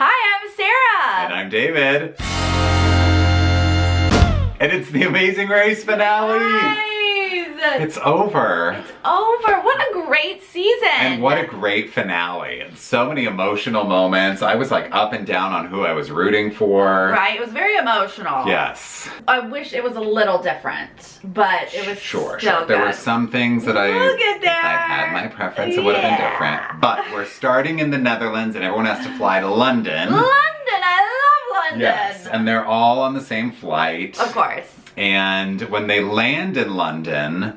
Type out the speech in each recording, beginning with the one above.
Hi, I'm Sarah. And I'm David. And it's the Amazing Race finale. Guys. It's over. It's over. What a great season. And what a great finale. And so many emotional moments. I was like up and down on who I was rooting for. Right, it was very emotional. Yes. I wish it was a little different, but it was Sure. still good. There were some things that Look at if that. I had my preference, it would have been different. But we're starting in the Netherlands and everyone has to fly to London. London, I love London. Yes, and they're all on the same flight. Of course. And when they land in London,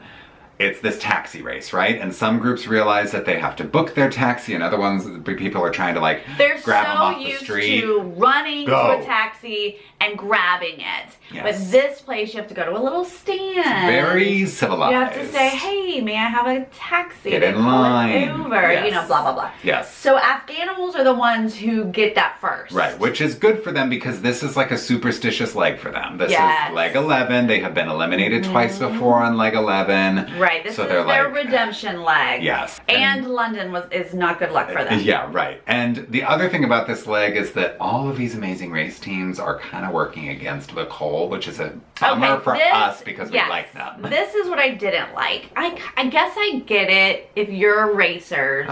it's this taxi race, right? And some groups realize that they have to book their taxi, and other ones, people are trying to like They're grab them off so the used street. to running Go. to a taxi and grabbing it. Yes. But this place, you have to go to a little stand. Very civilized. You have to say, hey, may I have a taxi? Get They in call it line. Uber, Yes. you know, blah, blah, blah. Yes. So Afghanimals are the ones who get that first. Right, which is good for them because this is like a superstitious leg for them. This Yes. is leg 11. They have been eliminated twice before on leg 11. Right, this so is they're their like, redemption leg. Yes. And London is not good luck for them. Yeah, right. And the other thing about this leg is that all of these Amazing Race teams are kind of working against the Cole, which is a bummer for us because we like them. This is what I didn't like. I guess I get it if you're racers.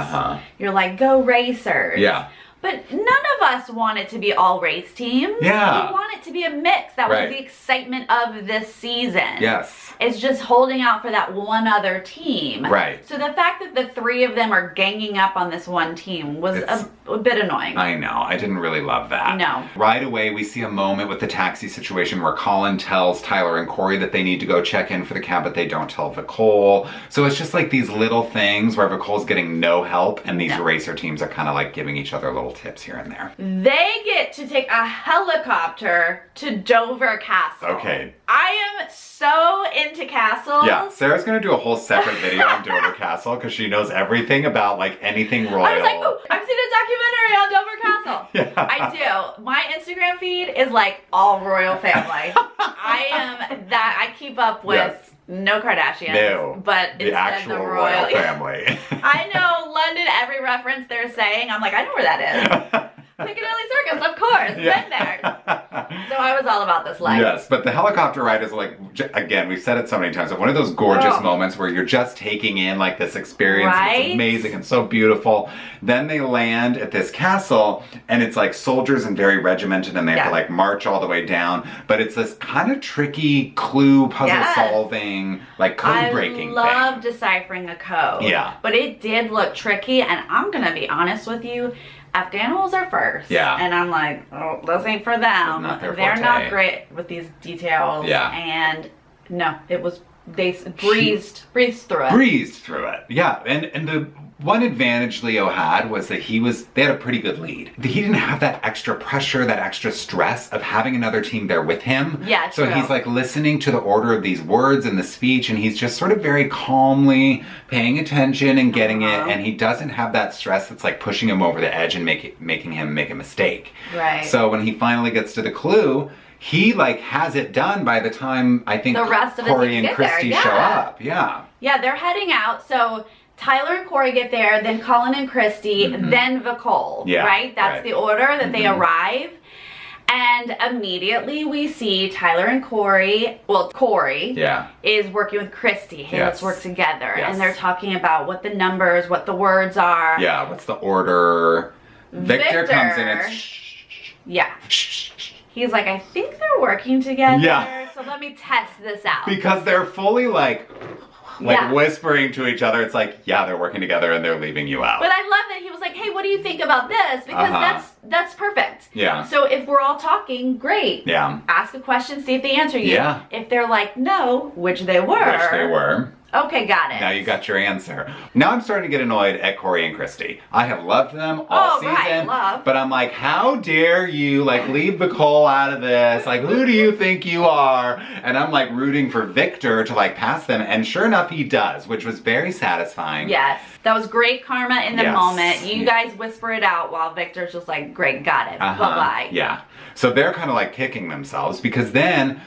You're like, go racers. Yeah. But none of us want it to be all race teams. Yeah. We want it to be a mix. That Right. was the excitement of this season. Yes. It's just holding out for that one other team. Right. So the fact that the three of them are ganging up on this one team was a bit annoying. I know. I didn't really love that. No. Right away, we see a moment with the taxi situation where Colin tells Tyler and Corey that they need to go check in for the cab, but they don't tell Vicole. So it's just like these little things where Vicole's getting no help, and these racer teams are kind of like giving each other little tips here and there. They get to take a helicopter to Dover Castle. Okay. I am so into castles. Yeah, Sarah's gonna do a whole separate video on Dover Castle because she knows everything about like anything royal. I was like, oh, I've seen a documentary on Dover Castle. Yeah. I do. My Instagram feed is like all royal family. I am that. I keep up with no Kardashians. No, but the instead actual the royal family. I know London, every reference they're saying. I'm like, I know where that is. Piccadilly Circus, of course. Been there. So I was all about this leg. Yes, but the helicopter ride is like, again, we've said it so many times, but one of those gorgeous moments where you're just taking in like this experience. Right? And it's amazing and so beautiful. Then they land at this castle and it's like soldiers and very regimented and they have to like march all the way down. But it's this kind of tricky clue, puzzle solving, like code breaking thing. I love deciphering a code. Yeah. But it did look tricky, and I'm going to be honest with you. Afghanimals are first. Yeah. And I'm like, oh, this ain't for them. Not their They're forte. not great with these details. Yeah. And no, it was, they breezed through it. Breezed through it. Yeah. And the one advantage Leo had was that they had a pretty good lead. He didn't have that extra pressure, that extra stress of having another team there with him. Yeah, So true. he's like listening to the order of these words in the speech and he's just sort of very calmly paying attention and getting it. And he doesn't have that stress that's like pushing him over the edge and making him make a mistake. Right. So when he finally gets to the clue, he like has it done by the time I think The rest of the Corey team and get there, Christy yeah. show up. Yeah. Yeah, they're heading out. So Tyler and Corey get there, then Colin and Christy, then Vicole. Yeah, Right? That's right. the order that they arrive. And immediately we see Tyler and Corey, well, Corey is working with Christy. Hey, let's work together. Yes. And they're talking about what the numbers, what the words are. Yeah, what's the order? Victor comes in and Yeah. He's like, I think they're working together. Yeah. So let me test this out. because they're fully like whispering to each other. It's like, yeah, they're working together and they're leaving you out. But I love that he was like, hey, what do you think about this? Because that's perfect. Yeah. So if we're all talking, great. Yeah. Ask a question, see if they answer you. Yeah. If they're like, no, which they were. Okay, got it. Now you got your answer. Now I'm starting to get annoyed at Corey and Christy. I have loved them all season, but I'm like, how dare you like leave Vicole out of this? Like, who do you think you are? And I'm like rooting for Victor to like pass them, and sure enough, he does, which was very satisfying. Yes, that was great karma in the moment. You guys whisper it out while Victor's just like, great, got it, bye-bye. Yeah, so they're kind of like kicking themselves because then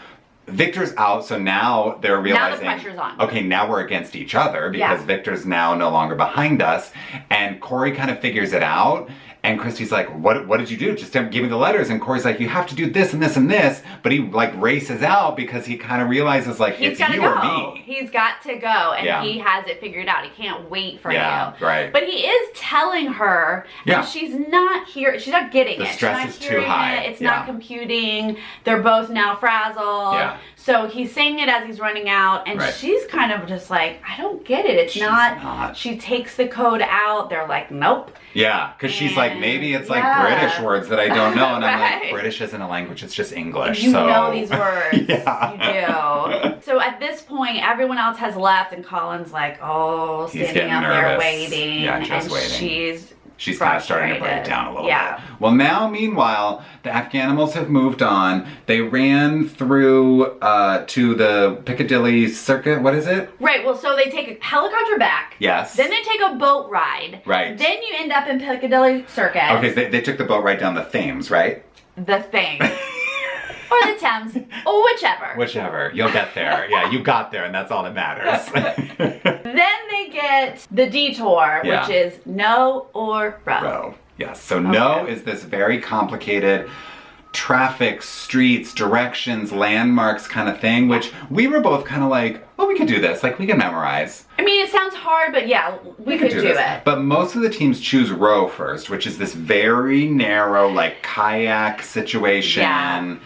Victor's out, so now they're realizing, now the pressure's on. Okay, now we're against each other because Victor's now no longer behind us, and Corey kind of figures it out, And Christy's like, what did you do? Just give me the letters. And Corey's like, you have to do this and this and this. But he like races out because he kind of realizes like, it's you or me. He's got to go. And he has it figured out. He can't wait for you. Right. But he is telling her, and she's not here. She's not getting it. The stress is too high. It's not computing. They're both now frazzled. Yeah. So he's saying it as he's running out, and she's kind of just like, I don't get it. It's not. She takes the code out. They're like, nope. Yeah, because she's like, maybe it's like British words that I don't know. And I'm like, British isn't a language, it's just English. You know these words. You do. So at this point, everyone else has left, and Colin's like, oh, standing out there waiting. Yeah, just waiting. She's kind of starting to break down a little bit. Well, now, meanwhile, the Afghanimals have moved on. They ran through to the Piccadilly Circuit. What is it? Right. Well, so they take a helicopter back. Yes. Then they take a boat ride. Right. Then you end up in Piccadilly Circuit. Okay, so they took the boat ride down the Thames, right? The Thames. Or the Thames. Or whichever. Whichever. You'll get there. Yeah, you got there, and that's all that matters. Then they get the Detour, which is no or row. Row. Yes. So no is this very complicated traffic, streets, directions, landmarks kind of thing, which we were both kind of like, oh, we could do this. Like, we can memorize. I mean, it sounds hard, but yeah, we could do it. But most of the teams choose row first, which is this very narrow, like, kayak situation. Yeah.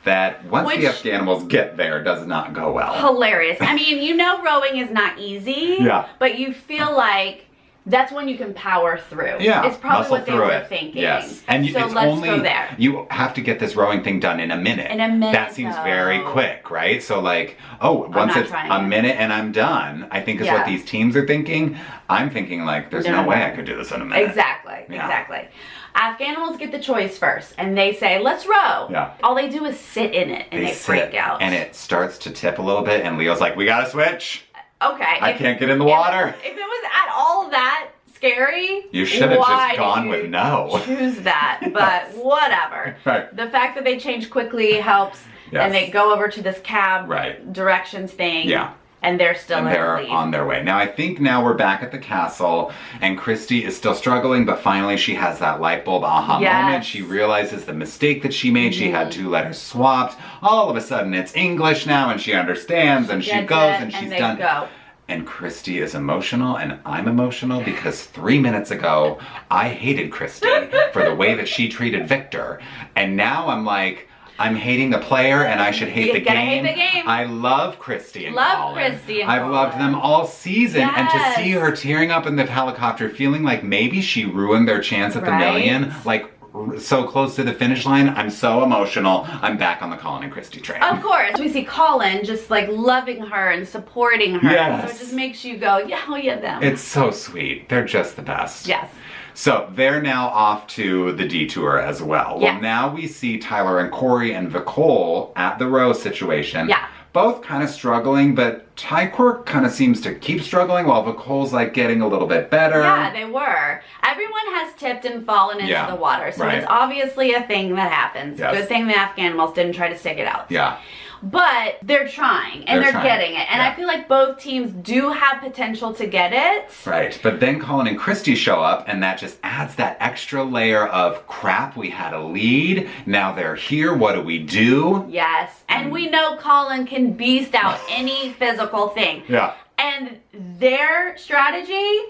That once the Afghanimals get there, does not go well. Hilarious. I mean, you know rowing is not easy. Yeah. But you feel like that's when you can power through. Yeah. It's probably what they were thinking. Yes. And so let's go there. You have to get this rowing thing done in a minute. In a minute. That seems very quick, right? So like, once it's a minute and I'm done, I think is what these teams are thinking. I'm thinking like, there's no way I could do this in a minute. Exactly. Yeah. Exactly. Afghanimals get the choice first, and they say, let's row. Yeah. All they do is sit in it, and they freak out. And it starts to tip a little bit, and Leo's like, we gotta switch. Okay. I can't get in the water. If it was at all that scary, you should have just gone with no. Choose that, but whatever. Right. The fact that they change quickly helps, and they go over to this cab directions thing. Yeah. And they're still in the lead. On their way. Now, I think now we're back at the castle, and Christy is still struggling, but finally she has that light bulb aha moment. She realizes the mistake that she made. She had 2 letters swapped. All of a sudden, it's English now, and she understands, and she goes, and she's done. And Christy is emotional, and I'm emotional because 3 minutes ago, I hated Christy for the way that she treated Victor. And now I'm like, I'm hating the player, and I should hate the game. I love Christy and Colin. I've loved them all season, and to see her tearing up in the helicopter, feeling like maybe she ruined their chance at the million, like so close to the finish line. I'm so emotional. I'm back on the Colin and Christy train. Of course, we see Colin just like loving her and supporting her. Yes. So it just makes you go, yeah, oh yeah, them. It's so sweet. They're just the best. Yes. So they're now off to the Detour as well. Yes. Well, now we see Tyler and Corey and Vicole at the row situation. Yeah. Both kind of struggling, but Tyquirk kind of seems to keep struggling while Vicole's like getting a little bit better. Yeah, they were. Everyone has tipped and fallen into the water, so it's obviously a thing that happens. Yes. Good thing the Afghanimals didn't try to stick it out. Yeah. But they're trying, and they're getting it. And I feel like both teams do have potential to get it. Right, but then Colin and Christy show up, and that just adds that extra layer of crap, we had a lead, now they're here, what do we do? Yes, and we know Colin can beast out any physical thing. Yeah. And their strategy,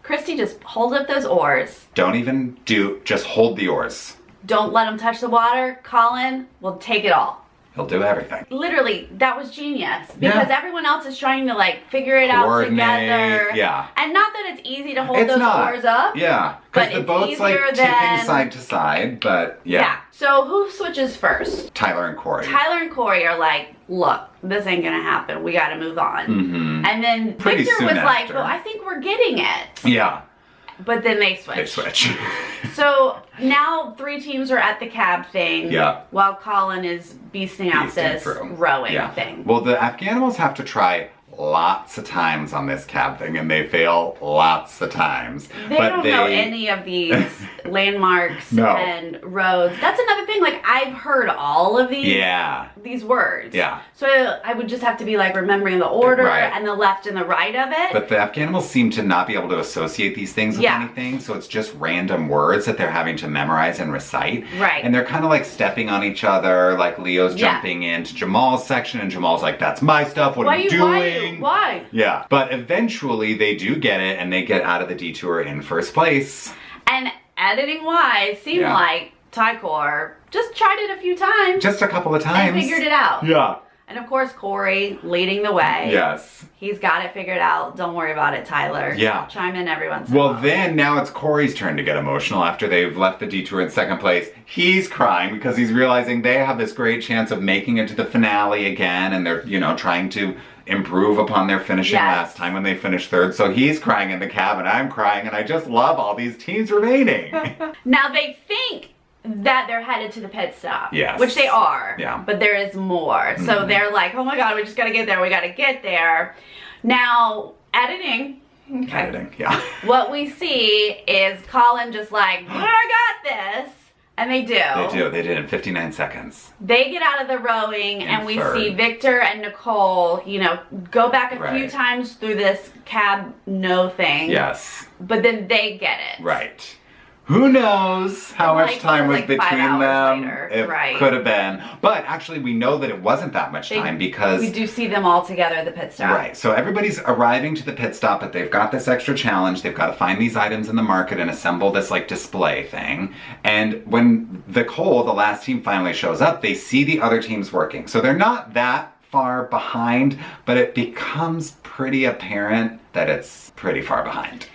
Christy just holds up those oars. Don't even just hold the oars. Don't let them touch the water. Colin will take it all. He'll do everything. Literally, that was genius. Because everyone else is trying to like figure it out together. Yeah. And not that it's easy to hold those oars up. Yeah. Because the boat's like tipping side to side, but yeah. So who switches first? Tyler and Corey. Tyler and Corey are like, look, this ain't gonna happen. We gotta move on. Mm-hmm. And then Victor was like, well, I think we're getting it. Yeah. But then they switch. They switch. So now 3 teams are at the cab thing. Yeah. While Colin is beasting out this rowing thing. Well, the Afghanimals have to try lots of times on this cab thing, and they fail lots of times. They don't know any of these landmarks and roads. That's another thing. Like, I've heard all of these words. Yeah. So I would just have to be like remembering the order and the left and the right of it. But the Afghanimals seem to not be able to associate these things with anything, so it's just random words that they're having to memorize and recite. Right. And they're kind of like stepping on each other, like Leo's jumping into Jamal's section, and Jamal's like, that's my stuff, what are you doing? Why? Yeah. But eventually they do get it, and they get out of the detour in first place. And editing-wise, seemed like Tycor just tried it a few times. Just a couple of times. And figured it out. Yeah. And of course, Corey leading the way. Yes. He's got it figured out. Don't worry about it, Tyler. Yeah. Chime in every once in a while. Well, then now it's Corey's turn to get emotional after they've left the detour in second place. He's crying because he's realizing they have this great chance of making it to the finale again, and they're, you know, trying to improve upon their finishing last time when they finished third. So he's crying in the cab, and I'm crying, and I just love all these teams remaining. Now they think that they're headed to the pit stop. Yes. Which they are. Yeah. But there is more. So they're like, oh my God, we just gotta get there. We gotta get there. Now, editing. Okay. Editing, yeah. What we see is Colin just like, I got this. And they do. They do. They did in 59 seconds. They get out of the rowing, and we see Victor and Nicole, you know, go back a few times through this cab no thing. Yes. But then they get it. Right. Who knows how much time was between them? Later. It could have been. But actually, we know that it wasn't that much time because we do see them all together at the pit stop. Right. So everybody's arriving to the pit stop, but they've got this extra challenge. They've got to find these items in the market and assemble this like display thing. And when Nicole, the last team, finally shows up, they see the other teams working. So they're not that far behind, but it becomes pretty apparent that it's pretty far behind.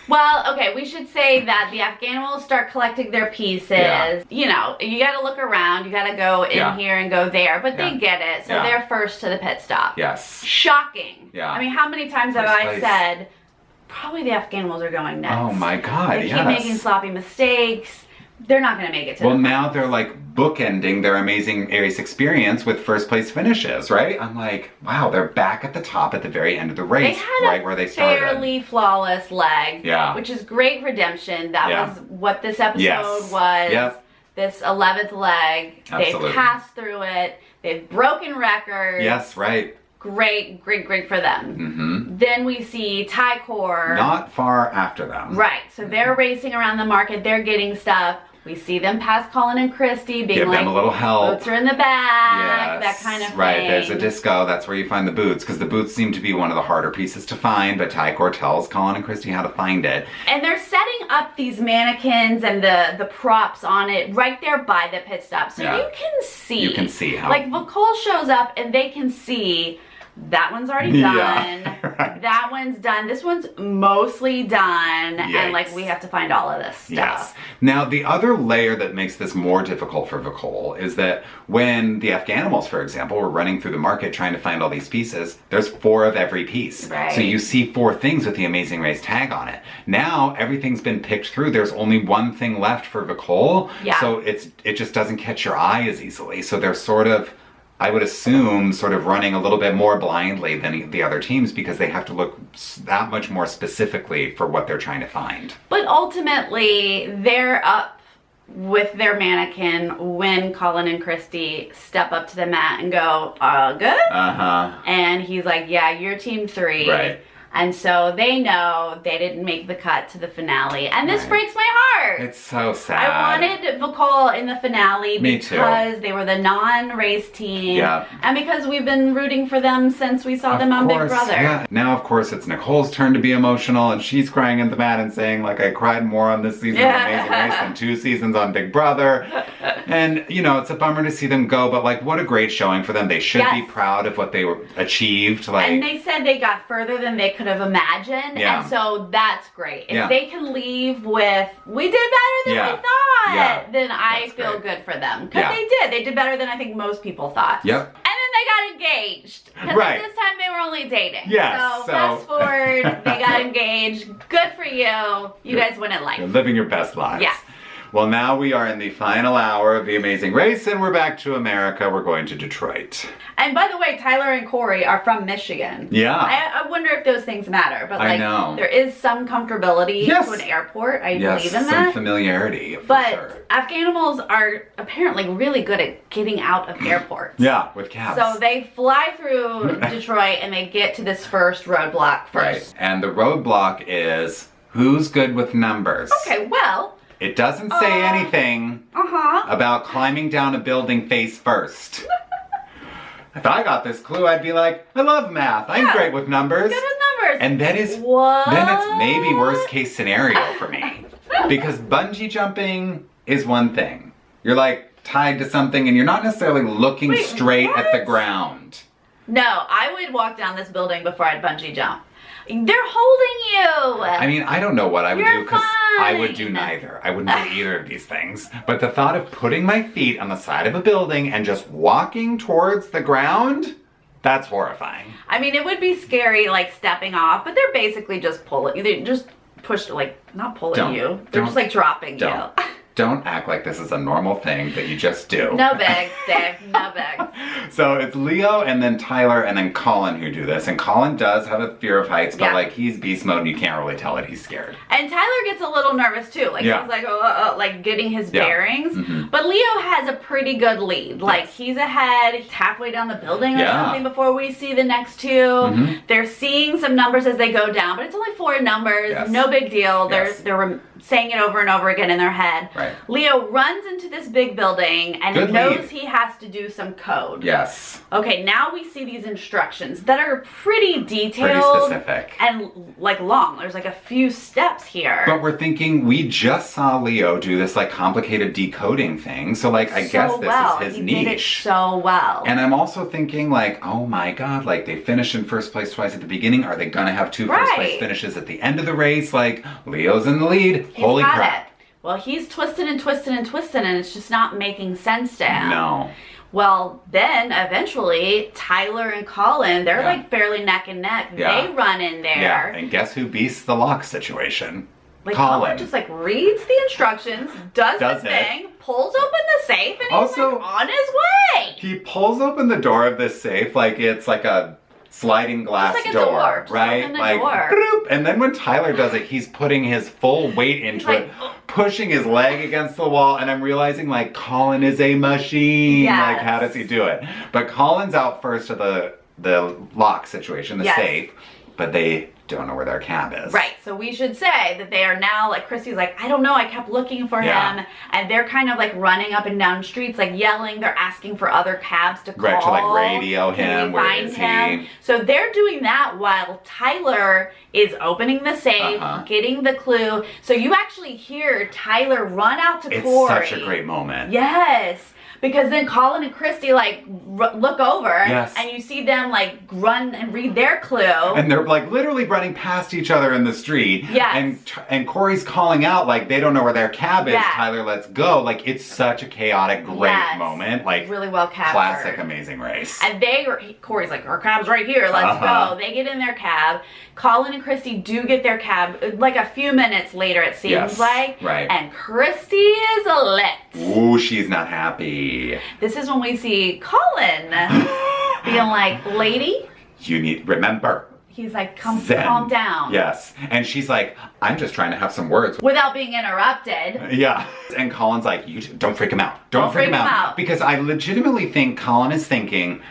Well, okay, we should say that the Afghanimals start collecting their pieces. Yeah. You know, you gotta look around, you gotta go in here and go there, but they get it, so they're first to the pit stop. Yes. Shocking. Yeah. I mean, how many times have I said, probably the Afghanimals are going next. Oh my God, They keep making sloppy mistakes. They're not gonna make it to the now they're like bookending their amazing race experience with first place finishes, right? I'm like, wow, they're back at the top at the very end of the race, right where they started. Fairly flawless leg, which is great redemption. That was what this episode was. Yep. This 11th leg. Absolutely. They've passed through it. They've broken records. Yes, right. Great, great, great for them. Mm-hmm. Then we see Tycor. Not far after them. Right. So they're racing around the market. They're getting stuff. We see them pass Colin and Christy, being give like, them a little help. Boots are in the back, that kind of thing. Right, there's a disco, that's where you find the boots, because the boots seem to be one of the harder pieces to find, but Tycor tells Colin and Christy how to find it. And they're setting up these mannequins and the props on it right there by the pit stop. So you can see. You can see how. Like, Nicole shows up and they can see that one's already done. Right. That one's done. This one's mostly done. Yikes. And like we have to find all of this stuff. Yes. Now the other layer that makes this more difficult for Nicole is that when the Afghanimals, for example, were running through the market trying to find all these pieces, there's 4 of every piece. Right. So you see 4 things with the Amazing Race tag on it. Now everything's been picked through. There's only one thing left for Nicole. Yeah. So it just doesn't catch your eye as easily. So they're sort of, I would assume, sort of running a little bit more blindly than the other teams because they have to look that much more specifically for what they're trying to find. But ultimately, they're up with their mannequin when Colin and Christy step up to the mat and go, good? Uh-huh. And he's like, yeah, you're team 3. Right. And so they know they didn't make the cut to the finale. And this breaks my heart. It's so sad. I wanted Nicole in the finale because they were the non-race team. Yeah. And because we've been rooting for them since we saw them on Big Brother. Yeah. Now, of course, it's Nicole's turn to be emotional, and she's crying at the mat and saying, like, I cried more on this season of Amazing Race than 2 seasons on Big Brother. And, you know, it's a bummer to see them go, but, like, what a great showing for them. They should be proud of what they achieved. Like, and they said they got further than they could have imagined, and so that's great. If they can leave with, we did better than we thought, then I feel good for them. Because they did better than I think most people thought. Yep. And then they got engaged. Because at this time they were only dating. Yes, so fast forward, they got engaged. Good for you. You guys win at life. You're living your best lives. Yes. Well, now we are in the final hour of The Amazing Race, and we're back to America. We're going to Detroit. And by the way, Tyler and Corey are from Michigan. Yeah. I wonder if those things matter, but like, I know. there is some comfortability to an airport. I believe in that. Some familiarity, but sure. Afghanimals are apparently really good at getting out of airports. Yeah, with cabs. So they fly through Detroit and they get to this first roadblock first. Right. And the roadblock is who's good with numbers. Okay, well. It doesn't say anything about climbing down a building face first. If I got this clue, I'd be like, I love math. I'm great with numbers. Good with numbers. And then it's maybe worst case scenario for me. Because bungee jumping is one thing. You're like tied to something and you're not necessarily looking straight at the ground. No, I would walk down this building before I'd bungee jump. They're holding you. I mean, I don't know what I would do because I would do neither. I wouldn't do either of these things. But the thought of putting my feet on the side of a building and just walking towards the ground, that's horrifying. I mean, it would be scary, like stepping off, but they're basically just pulling. They just push, like, not pulling you. They're just like dropping you. Don't act like this is a normal thing that you just do. No bigs, Dave. No bigs. So it's Leo and then Tyler and then Colin who do this. And Colin does have a fear of heights, but like he's beast mode and you can't really tell that he's scared. And Tyler gets a little nervous too. Like he's like, like getting his bearings. But Leo has a pretty good lead. Like he's ahead. He's halfway down the building or something before we see the next two. They're seeing some numbers as they go down, but it's only 4 numbers. No big deal. They're saying it over and over again in their head. Leo runs into this big building and he knows he has to do some code. Yes. Okay, now we see these instructions that are pretty detailed. Pretty specific. And like long. There's like a few steps here. But we're thinking we just saw Leo do this like complicated decoding thing. So like I guess this is his niche. He did it so well. And I'm also thinking like, oh my God, like they finished in first place twice at the beginning. Are they gonna have 2 first place finishes at the end of the race? Like Leo's in the lead. Holy crap. Well, he's twisting and twisting and twisting and it's just not making sense to him. No. Well, then eventually Tyler and Colin, they're like fairly neck and neck. They run in there. Yeah, and guess who beats the lock situation? Like Colin just like reads the instructions, does his thing, pulls open the safe, and he's like on his way. He pulls open the door of this safe like it's like a sliding glass door, right? Like, bloop. And then when Tyler does it, he's putting his full weight into it, pushing his leg against the wall, and I'm realizing like Colin is a machine. Like how does he do it? But Colin's out first of the lock situation, the safe, but they don't know where their cab is. Right, so we should say that they are now, like Christy's like, I don't know, I kept looking for him, and they're kind of like running up and down streets, like yelling, they're asking for other cabs to call. Right, to like radio him, where is he? So they're doing that while Tyler is opening the safe, getting the clue. So you actually hear Tyler run out to Corey. It's such a great moment. Yes. Because then Colin and Christy like look over and you see them like run and read their clue. And they're like literally running past each other in the street. Yes. And Corey's calling out like they don't know where their cab is. Tyler, let's go. Like it's such a chaotic, great moment. Like really well captured. Classic Amazing Race. And Corey's like, our cab's right here. Let's go. They get in their cab. Colin and Christy do get their cab like a few minutes later, it seems like. Right. And Christy is lit. Ooh, she's not happy. This is when we see Colin being like, lady. You need, remember. He's like, calm down. Yes. And she's like, I'm just trying to have some words. Without being interrupted. Yeah. And Colin's like, don't freak him out. Don't freak him out. Because I legitimately think Colin is thinking,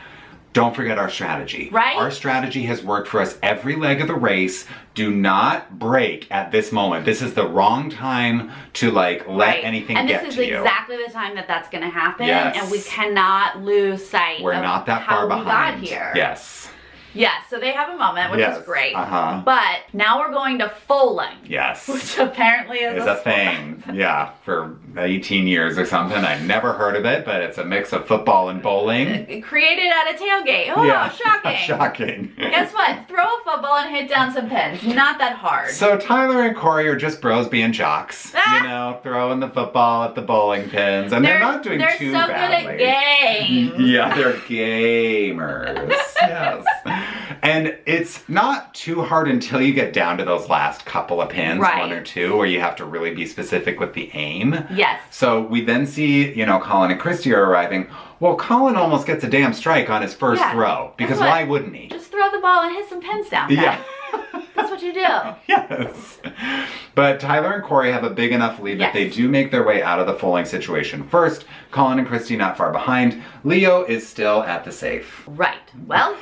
don't forget our strategy. Right? Our strategy has worked for us every leg of the race. Do not break at this moment. This is the wrong time to like let anything get to you. And this is exactly the time that that's going to happen. Yes. And we cannot lose sight We're not that far behind. How we got here. Yes. Yes, so they have a moment, which is great. But now we're going to bowling. Yes. Which apparently is a thing. Yeah, for 18 years or something. I've never heard of it, but it's a mix of football and bowling. Created at a tailgate. Oh, shocking. Shocking. Guess what? Throw a football and hit down some pins. Not that hard. So Tyler and Corey are just bros being jocks. You know, throwing the football at the bowling pins. And they're not doing too badly. They're so good at games. Yeah, they're gamers. Yes. And it's not too hard until you get down to those last couple of pins, right. 1 or 2, where you have to really be specific with the aim. Yes. So we then see, you know, Colin and Christy are arriving. Well, Colin almost gets a damn strike on his first throw, because why wouldn't he? Just throw the ball and hit some pins down. Yeah. That's what you do. Yes. But Tyler and Corey have a big enough lead that they do make their way out of the falling situation. First, Colin and Christy not far behind. Leo is still at the safe. Right. Well,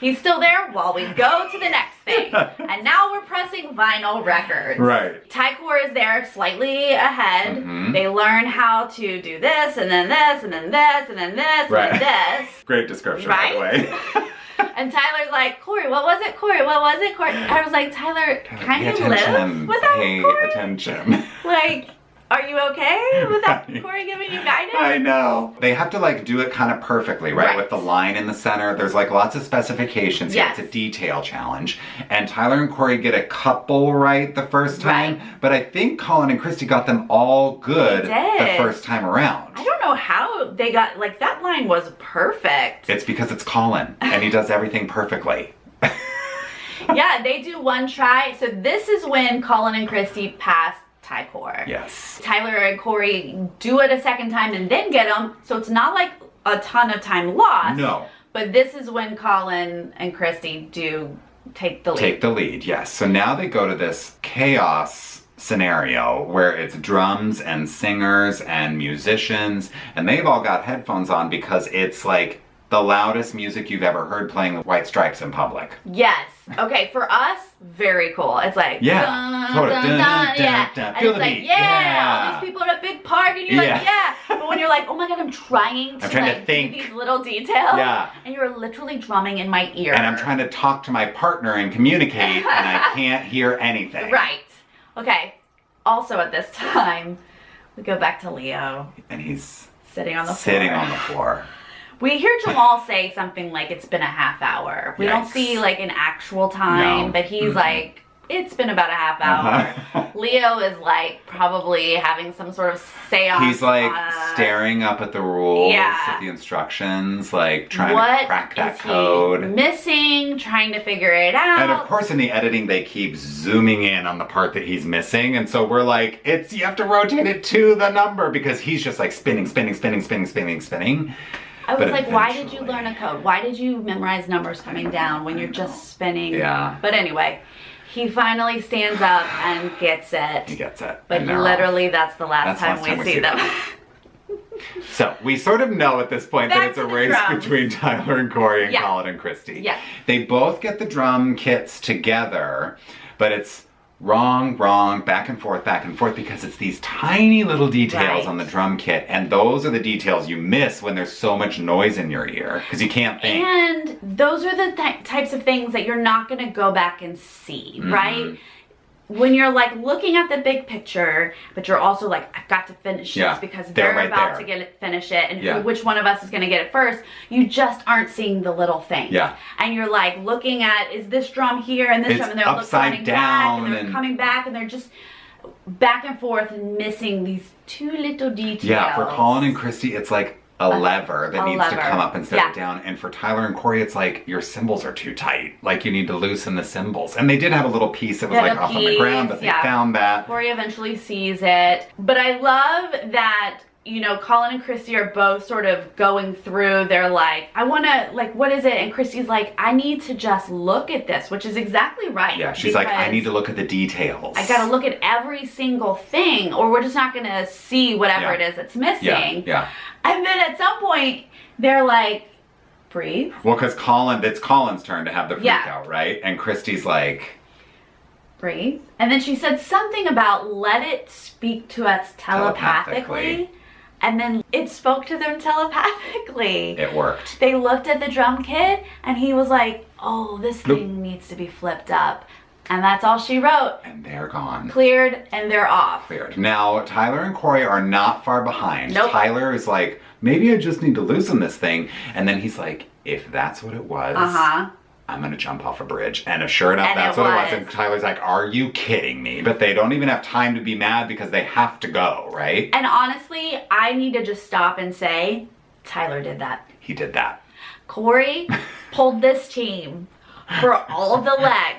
he's still there while we go to the next thing. And now we're pressing vinyl records. Right. Tycor is there slightly ahead. Mm-hmm. They learn how to do this, and then this, and then this, and then this, and then this. Great description, by the way. And Tyler's like, Corey, what was it? Corey, what was it? Corey. I was like, Tyler, can you live without Corey? Attention. Like, are you okay without Corey giving you guidance? I know. They have to like do it kind of perfectly, right? With the line in the center. There's like lots of specifications here. It's a detail challenge. And Tyler and Corey get a couple right the first time. But I think Colin and Christy got them all good the first time around. I don't know how they got, like, that line was perfect. It's because it's Colin and he does everything perfectly. Yeah, they do one try. So this is when Colin and Christy pass Tycor. Yes. Tyler and Corey do it a second time and then get them. So it's not like a ton of time lost. No. But this is when Colin and Christy do take the lead. Take the lead, yes. So now they go to this chaos scenario where it's drums and singers and musicians, and they've all got headphones on because it's like the loudest music you've ever heard playing the White Stripes in public. Yes. Okay, for us, very cool. It's like, dun, totally. dun, dun, yeah. Dun. And Feel it's the like, beat. all these people at a big party, and you're like, yeah. But when you're like, oh my God, I'm trying to think. do these little details. Yeah. And you're literally drumming in my ear. And I'm trying to talk to my partner and communicate, and I can't hear anything. Right. Okay. Also at this time, we go back to Leo. And he's sitting on the floor. We hear Jamal say something like it's been a half hour. We don't see like an actual time, but he's like, it's been about a half hour. Leo is like probably having some sort of seance. He's like staring up at the rules, at the instructions, like trying to crack that code. Missing, trying to figure it out. And of course in the editing they keep zooming in on the part that he's missing, and so we're like, you have to rotate it to the number because he's just like spinning. I was like, why did you learn a code? Why did you memorize numbers coming down when you're just spinning? Yeah. But anyway, he finally stands up and gets it. He gets it. But literally, that's the last time we see them. So we sort of know at this point that it's a race between Tyler and Corey and Colin and Christy. Yeah. They both get the drum kits together, but it's wrong, back and forth, because it's these tiny little details on the drum kit, and those are the details you miss when there's so much noise in your ear, because you can't think. And those are the types of things that you're not going to go back and see, right? When you're like looking at the big picture, but you're also like, I've got to finish this because they're about to finish it, and which one of us is going to get it first, you just aren't seeing the little things. Yeah. And you're like looking at, is this drum here and this drum, and they're upside down, and they're coming back, and they're just back and forth and missing these two little details. Yeah, for Colin and Christy, it's like a lever that needs to come up and set it down. And for Tyler and Corey, it's like your cymbals are too tight. Like you need to loosen the cymbals. And they did have a little piece that was like off on the ground, but they found that. Corey eventually sees it. But I love that, you know, Colin and Christy are both sort of going through. They're like, I want to, like, what is it? And Christy's like, I need to just look at this, which is exactly right. Yeah, she's like, I need to look at the details. I got to look at every single thing, or we're just not going to see whatever it is that's missing. Yeah. And then at some point, they're like, breathe. Well, because it's Colin's turn to have the freak out, right? And Christy's like, breathe. And then she said something about let it speak to us telepathically. And then it spoke to them telepathically. It worked. They looked at the drum kit, and he was like, oh, this thing needs to be flipped up. And that's all she wrote. And they're gone. Cleared, and they're off. Cleared. Now, Tyler and Corey are not far behind. Nope. Tyler is like, maybe I just need to loosen this thing. And then he's like, if that's what it was, I'm going to jump off a bridge. And sure enough, that's what it was. And Tyler's like, are you kidding me? But they don't even have time to be mad because they have to go, right? And honestly, I need to just stop and say, Tyler did that. He did that. Corey pulled this team for all of the legs.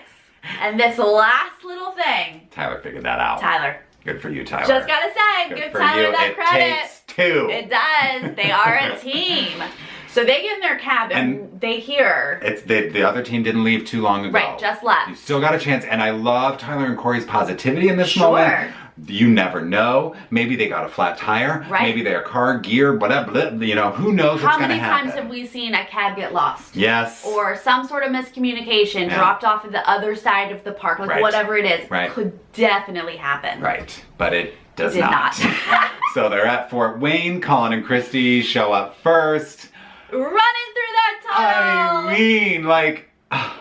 And this last little thing. Tyler figured that out. Tyler. Good for you, Tyler. Just gotta say, give Tyler that credit. It takes two. It does. They are a team. So they get in their cabin, and they hear. The other team didn't leave too long ago. Right, just left. You still got a chance, and I love Tyler and Corey's positivity in this moment. You never know. Maybe they got a flat tire. Right. Maybe their car, gear, whatever, you know, who knows what's going to happen. How many times have we seen a cab get lost? Yes. Or some sort of miscommunication, dropped off at the other side of the park, like whatever it is. Could definitely happen. Right, but it does not. So they're at Fort Wayne. Colin and Christy show up first. Running through that tunnel. I mean, like...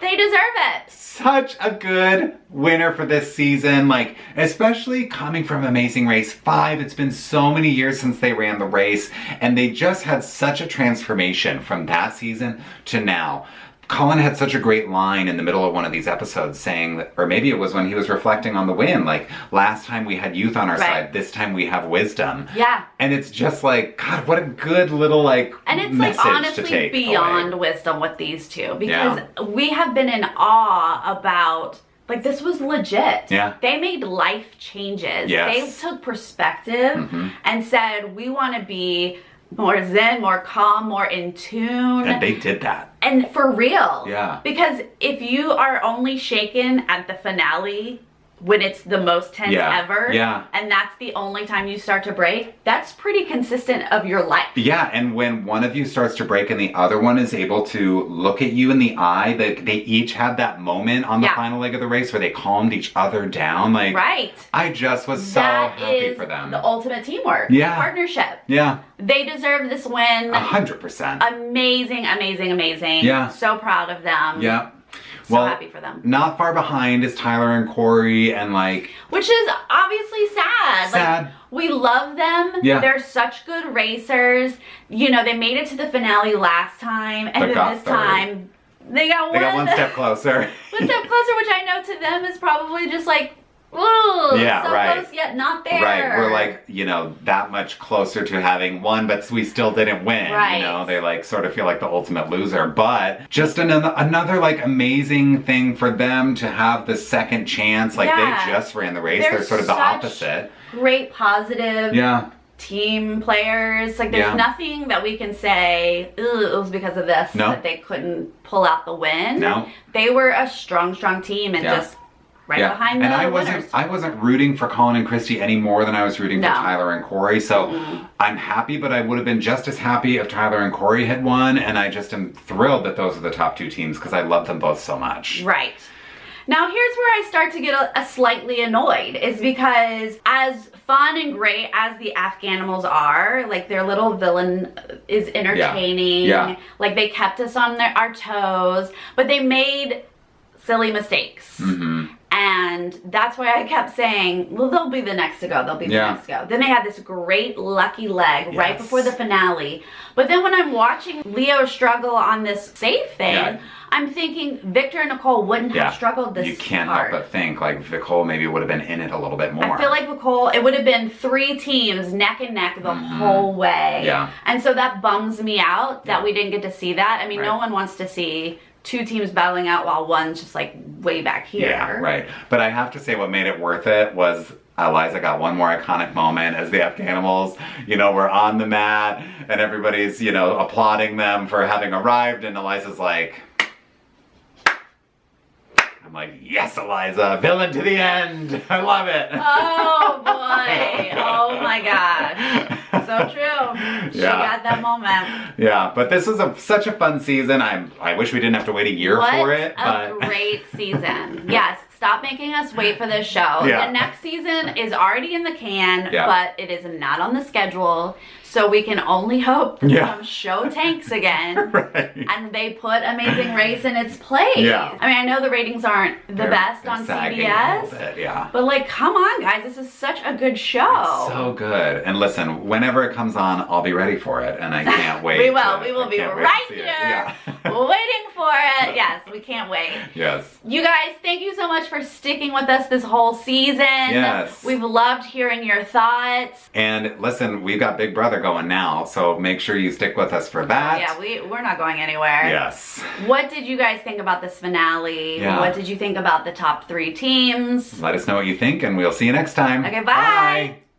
They deserve it. Such a good winner for this season, like especially coming from Amazing Race 5. It's been so many years since they ran the race, and they just had such a transformation from that season to now. Colin had such a great line in the middle of one of these episodes saying that, or maybe it was when he was reflecting on the win, like last time we had youth on our side, this time we have wisdom. Yeah. And it's just like, God, what a good little like and it's message like honestly to take beyond wisdom with these two, because we have been in awe about, like, this was legit. Yeah. They made life changes. Yes. They took perspective and said, we want to be more zen, more calm, more in tune. And they did that. And for real. Yeah. Because if you are only shaken at the finale when it's the most tense ever, and that's the only time you start to break, that's pretty consistent of your life. Yeah, and when one of you starts to break and the other one is able to look at you in the eye, they each had that moment on the final leg of the race where they calmed each other down. Like, I just was so happy for them. The ultimate teamwork. Partnership. Yeah. They deserve this win. 100%. Amazing, amazing, amazing. Yeah. So proud of them. Yeah. So happy for them. Not far behind is Tyler and Corey, and like... Which is obviously sad. Sad. Like, we love them. Yeah. They're such good racers. You know, they made it to the finale last time, and then this time, they got one step closer. One step closer, which I know to them is probably just like, ooh, so close yet not there. Right, we're like, you know, that much closer to having won, but we still didn't win. You know, they like sort of feel like the ultimate loser. But just another like amazing thing for them to have the second chance. Like they just ran the race. They're sort of the opposite. Great positive team players. Like there's nothing that we can say, ooh, it was because of this that they couldn't pull out the win. No. They were a strong team and just behind and winners. I wasn't rooting for Colin and Christy any more than I was rooting for Tyler and Corey. So I'm happy, but I would have been just as happy if Tyler and Corey had won. And I just am thrilled that those are the top two teams because I love them both so much. Right. Now here's where I start to get a slightly annoyed, is because as fun and great as the Afghanimals are, like their little villain is entertaining, like they kept us on our toes, but they made silly mistakes. And that's why I kept saying, well, they'll be the next to go. They'll be the next to go. Then they had this great lucky leg right before the finale. But then when I'm watching Leo struggle on this safe thing, I'm thinking Victor and Nicole wouldn't have struggled this hard. You can't help but think like Nicole maybe would have been in it a little bit more. I feel like Nicole, it would have been 3 teams neck and neck the whole way. And so that bums me out that we didn't get to see that. I mean, no one wants to see 2 teams battling out while one's just like way back here. Yeah, right. But I have to say what made it worth it was Eliza got one more iconic moment as the Afghanimals, you know, were on the mat and everybody's, you know, applauding them for having arrived, and Eliza's like, I'm like, yes, Eliza, villain to the end. I love it. Oh boy. Oh my God. So true. She got that moment. Yeah, but this is such a fun season. I wish we didn't have to wait a year for it. What a great season. Yes. Stop making us wait for this show. The next season is already in the can, but it is not on the schedule. So we can only hope that some show tanks again and they put Amazing Race in its place. I mean, I know the ratings aren't the best on CBS, but like, come on guys, this is such a good show. It's so good. And listen, whenever it comes on, I'll be ready for it, and I can't wait. We will be right here waiting for it. Yes, we can't wait. Yes. You guys, thank you so much for sticking with us this whole season. Yes. We've loved hearing your thoughts. And listen, we've got Big Brother they're going now. So make sure you stick with us for that. Yeah, we're not going anywhere. Yes. What did you guys think about this finale? Yeah. What did you think about the top 3 teams? Let us know what you think, and we'll see you next time. Okay, bye.